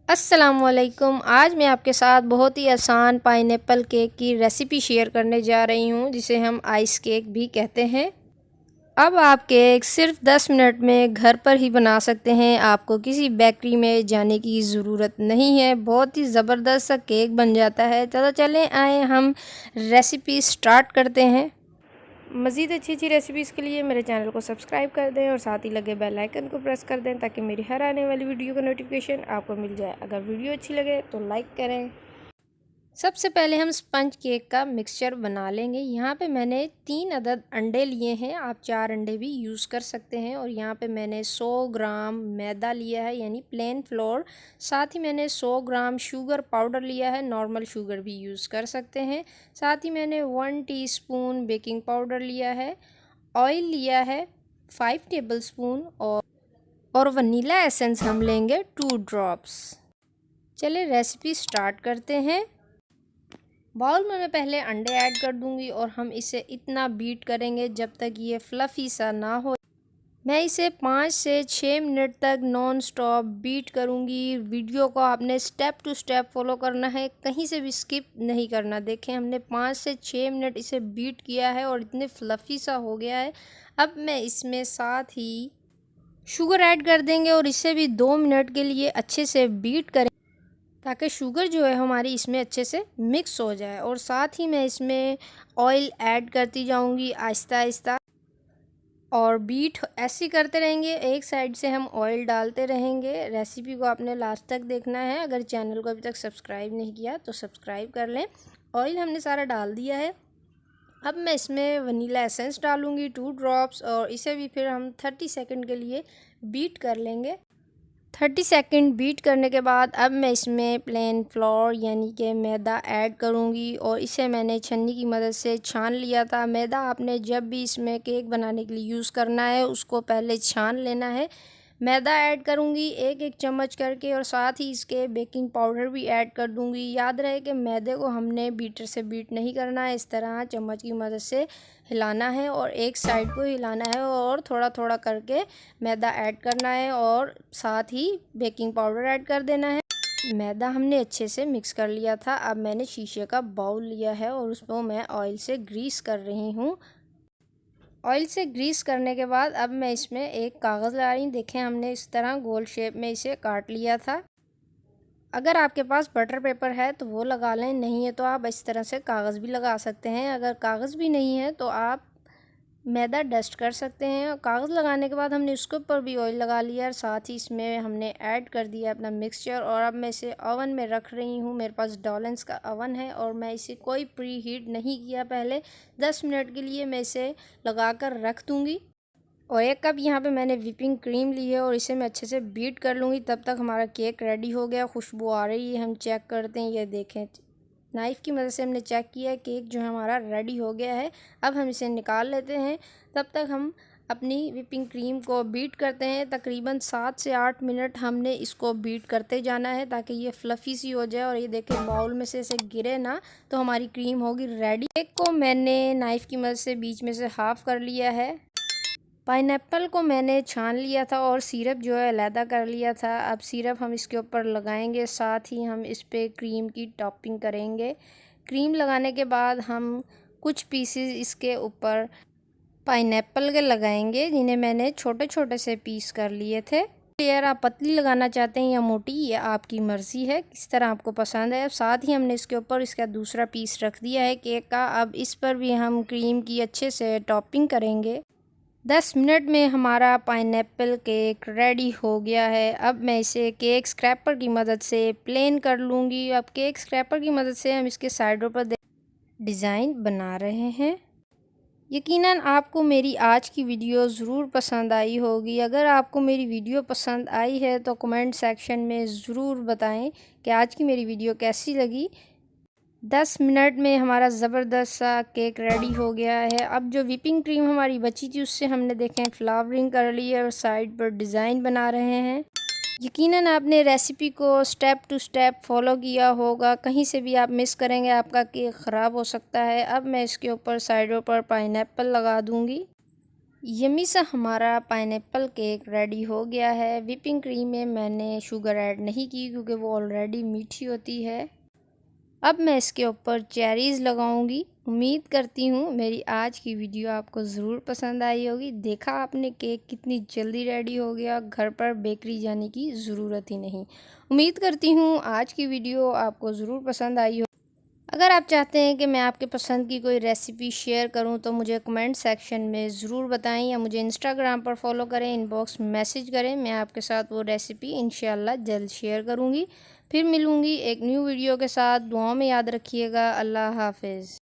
अस्सलामुअलैकुम। आज मैं आपके साथ बहुत ही आसान पाइनएप्पल केक की रेसिपी शेयर करने जा रही हूँ, जिसे हम आइस केक भी कहते हैं। अब आप केक सिर्फ 10 मिनट में घर पर ही बना सकते हैं। आपको किसी बेकरी में जाने की ज़रूरत नहीं है। बहुत ही ज़बरदस्त सा केक बन जाता है। चलो चलें आए हम रेसिपी स्टार्ट करते हैं। मज़ीद अच्छी रेसिपीज़ के लिए मेरे चैनल को सब्सक्राइब कर दें और साथ ही लगे बेल आइकन को प्रेस कर दें ताकि मेरी हर आने वाली वीडियो का नोटिफिकेशन आपको मिल जाए। अगर वीडियो अच्छी लगे तो लाइक करें। सबसे पहले हम स्पंज केक का मिक्सचर बना लेंगे। यहाँ पे मैंने 3 अदद अंडे लिए हैं, आप 4 अंडे भी यूज़ कर सकते हैं। और यहाँ पे मैंने 100 ग्राम मैदा लिया है यानी प्लेन फ्लोर। साथ ही मैंने 100 ग्राम शुगर पाउडर लिया है, नॉर्मल शुगर भी यूज़ कर सकते हैं। साथ ही मैंने 1 टीस्पून बेकिंग पाउडर लिया है। ऑयल लिया है 5 टेबलस्पून और वनीला एसेंस हम लेंगे 2 ड्रॉप्स। चलिए रेसिपी स्टार्ट करते हैं। बाउल में मैं पहले अंडे ऐड कर दूंगी और हम इसे इतना बीट करेंगे जब तक ये फ्लफ़ी सा ना हो। मैं इसे 5 से 6 मिनट तक नॉन स्टॉप बीट करूंगी। वीडियो को आपने स्टेप टू स्टेप फॉलो करना है, कहीं से भी स्किप नहीं करना। देखें हमने 5 से 6 मिनट इसे बीट किया है और इतने फ्लफ़ी सा हो गया है। अब मैं इसमें साथ ही शुगर ऐड कर देंगे और इसे भी 2 मिनट के लिए अच्छे से बीट करें ताकि शुगर जो है हमारी इसमें अच्छे से मिक्स हो जाए। और साथ ही मैं इसमें ऑयल ऐड करती जाऊंगी आहिस्ता आहिस्ता और बीट ऐसे करते रहेंगे। एक साइड से हम ऑयल डालते रहेंगे। रेसिपी को आपने लास्ट तक देखना है। अगर चैनल को अभी तक सब्सक्राइब नहीं किया तो सब्सक्राइब कर लें। ऑयल हमने सारा डाल दिया है। अब मैं इसमें वनीला एसेंस डालूंगी 2 ड्रॉप्स और इसे भी फिर हम 30 सेकंड के लिए बीट कर लेंगे। 30 सेकंड बीट करने के बाद अब मैं इसमें प्लेन फ्लोर यानी कि मैदा ऐड करूंगी और इसे मैंने छन्नी की मदद से छान लिया था। मैदा आपने जब भी इसमें केक बनाने के लिए यूज़ करना है उसको पहले छान लेना है। मैदा ऐड करूंगी एक एक चम्मच करके और साथ ही इसके बेकिंग पाउडर भी ऐड कर दूंगी। याद रहे कि मैदे को हमने बीटर से बीट नहीं करना है, इस तरह चम्मच की मदद से हिलाना है और एक साइड को हिलाना है और थोड़ा थोड़ा करके मैदा ऐड करना है और साथ ही बेकिंग पाउडर ऐड कर देना है। मैदा हमने अच्छे से मिक्स कर लिया था। अब मैंने शीशे का बाउल लिया है और उसको मैं ऑयल से ग्रीस कर रही हूँ। ऑयल से ग्रीस करने के बाद अब मैं इसमें एक कागज़ लगा रही हूँ। देखें हमने इस तरह गोल शेप में इसे काट लिया था। अगर आपके पास बटर पेपर है तो वो लगा लें, नहीं है तो आप इस तरह से कागज़ भी लगा सकते हैं। अगर कागज़ भी नहीं है तो आप मैदा डस्ट कर सकते हैं। और कागज़ लगाने के बाद हमने उसके ऊपर भी ऑयल लगा लिया और साथ ही इसमें हमने ऐड कर दिया अपना मिक्सचर। और अब मैं इसे ओवन में रख रही हूँ। मेरे पास डॉलेंस का ओवन है और मैं इसे कोई प्री हीट नहीं किया। पहले 10 मिनट के लिए मैं इसे लगा कर रख दूँगी। और एक कप यहाँ पे मैंने व्हिपिंग क्रीम ली है और इसे मैं अच्छे से बीट कर लूँगी। तब तक हमारा केक रेडी हो गया। खुशबू आ रही है, हम चेक करते हैं। ये देखें नाइफ़ की मदद से हमने चेक किया केक जो है हमारा रेडी हो गया है। अब हम इसे निकाल लेते हैं। तब तक हम अपनी व्हिपिंग क्रीम को बीट करते हैं। तकरीबन 7 से 8 मिनट हमने इसको बीट करते जाना है ताकि ये फ्लफ़ी सी हो जाए और ये देखें बाउल में से इसे गिरे ना तो हमारी क्रीम होगी रेडी। केक को मैंने नाइफ़ की मदद से बीच में से हाफ़ कर लिया है। पाइनएप्पल को मैंने छान लिया था और सिरप जो है अलहदा कर लिया था। अब सिरप हम इसके ऊपर लगाएंगे, साथ ही हम इस पे क्रीम की टॉपिंग करेंगे। क्रीम लगाने के बाद हम कुछ पीसेस इसके ऊपर पाइनएप्पल के लगाएंगे, जिन्हें मैंने छोटे छोटे से पीस कर लिए थे। लेयर आप पतली लगाना चाहते हैं या मोटी, ये आपकी मर्ज़ी है, किस तरह आपको पसंद है। अब साथ ही हमने इसके ऊपर इसका दूसरा पीस रख दिया है केक का। अब इस पर भी हम क्रीम की अच्छे से टॉपिंग करेंगे। 10 मिनट में हमारा पाइनएप्पल केक रेडी हो गया है। अब मैं इसे केक स्क्रैपर की मदद से प्लेन कर लूँगी। अब केक स्क्रैपर की मदद से हम इसके साइडों पर डिज़ाइन बना रहे हैं। यकीनन आपको मेरी आज की वीडियो ज़रूर पसंद आई होगी। अगर आपको मेरी वीडियो पसंद आई है तो कमेंट सेक्शन में ज़रूर बताएं कि आज की मेरी वीडियो कैसी लगी। 10 मिनट में हमारा ज़बरदस्त सा केक रेडी हो गया है। अब जो व्हिपिंग क्रीम हमारी बची थी उससे हमने देखें फ्लावरिंग कर ली है और साइड पर डिज़ाइन बना रहे हैं। यकीनन आपने रेसिपी को स्टेप टू स्टेप फॉलो किया होगा, कहीं से भी आप मिस करेंगे आपका केक ख़राब हो सकता है। अब मैं इसके ऊपर साइडों पर पाइनएप्पल लगा दूंगी। यम्मी सा हमारा पाइनएप्पल केक रेडी हो गया है। व्हिपिंग क्रीम में मैंने शुगर ऐड नहीं की क्योंकि वो ऑलरेडी मीठी होती है। अब मैं इसके ऊपर चेरीज़ लगाऊंगी। उम्मीद करती हूँ मेरी आज की वीडियो आपको ज़रूर पसंद आई होगी। देखा आपने केक कितनी जल्दी रेडी हो गया, घर पर बेकरी जाने की ज़रूरत ही नहीं। उम्मीद करती हूँ आज की वीडियो आपको ज़रूर पसंद आई हो। अगर आप चाहते हैं कि मैं आपके पसंद की कोई रेसिपी शेयर करूं तो मुझे कमेंट सेक्शन में ज़रूर बताएं या मुझे इंस्टाग्राम पर फॉलो करें, इनबॉक्स मैसेज करें। मैं आपके साथ वो रेसिपी इंशाल्लाह जल्द शेयर करूंगी। फिर मिलूंगी एक न्यू वीडियो के साथ। दुआओं में याद रखिएगा। अल्लाह हाफिज़।